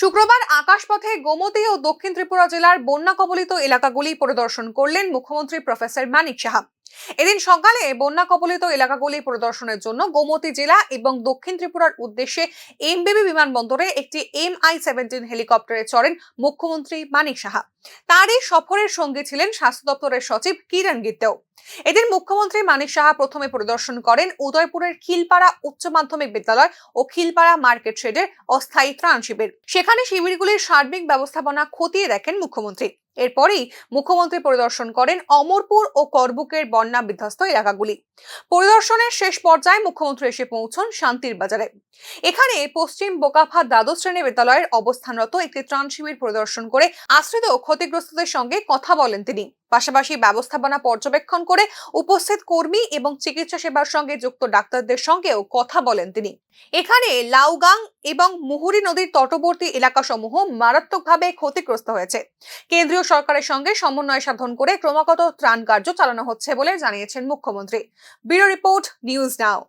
শুক্রবার আকাশপথে গোমতী ও দক্ষিণ ত্রিপুরা জেলার বন্যা কবলিত এলাকাগুলি পরিদর্শন করলেন মুখ্যমন্ত্রী প্রফেসর মানিক সাহা। এদিন সকালে বন্যা কবলিত এলাকাগুলি পরিদর্শনের জন্য গোমতী জেলা এবং দক্ষিণ ত্রিপুরার উদ্দেশ্যে এমবিবি বিমানবন্দরে একটি MI-17 হেলিকপ্টারে চড়েন মুখ্যমন্ত্রী মানিক সাহা। তার এই সফরের সঙ্গে ছিলেন স্বাস্থ্য দপ্তরের সচিব কিরণ গিত্তেও। এদিন মুখ্যমন্ত্রী মানিক সাহা প্রথমে পরিদর্শন করেন উদয়পুরের খিলপাড়া উচ্চ মাধ্যমিক বিদ্যালয় ও খিলপাড়া মার্কেট শেডের অস্থায়ী ত্রাণ শিবির। সেখানে শিবিরগুলির সার্বিক ব্যবস্থাপনা খতিয়ে দেখেন মুখ্যমন্ত্রী। এরপরই মুখ্যমন্ত্রী পরিদর্শন করেন অমরপুর ও করবুকের বন্যা বিধ্বস্ত এলাকাগুলি। পরিদর্শনের শেষ পর্যায়ে মুখ্যমন্ত্রী এসে পৌঁছন শান্তির বাজারে। এখানে পশ্চিম বোকাফা দ্বাদশ শ্রেণী বিদ্যালয়ের অবস্থানরত একটি ত্রাণ শিবির পরিদর্শন করে আশ্রিত ক্ষতিগ্রস্তদের সঙ্গে কথা বলেন তিনি। পাশাপাশি ব্যবস্থাপনা পর্যবেক্ষণ করে উপস্থিত কর্মী এবং চিকিৎসা সেবার সঙ্গে যুক্ত ডাক্তারদের সঙ্গেও কথা বলেন তিনি। এখানে লাউগাং এবং মুহুরী নদীর তটবর্তী এলাকাসমূহ মারাত্মকভাবে ক্ষতিগ্রস্ত হয়েছে। কেন্দ্রীয় সরকারের সঙ্গে সমন্বয় সাধন করে ক্রমাগত ত্রাণ কার্য চালানো হচ্ছে বলে জানিয়েছেন মুখ্যমন্ত্রী। Bureau report, news now.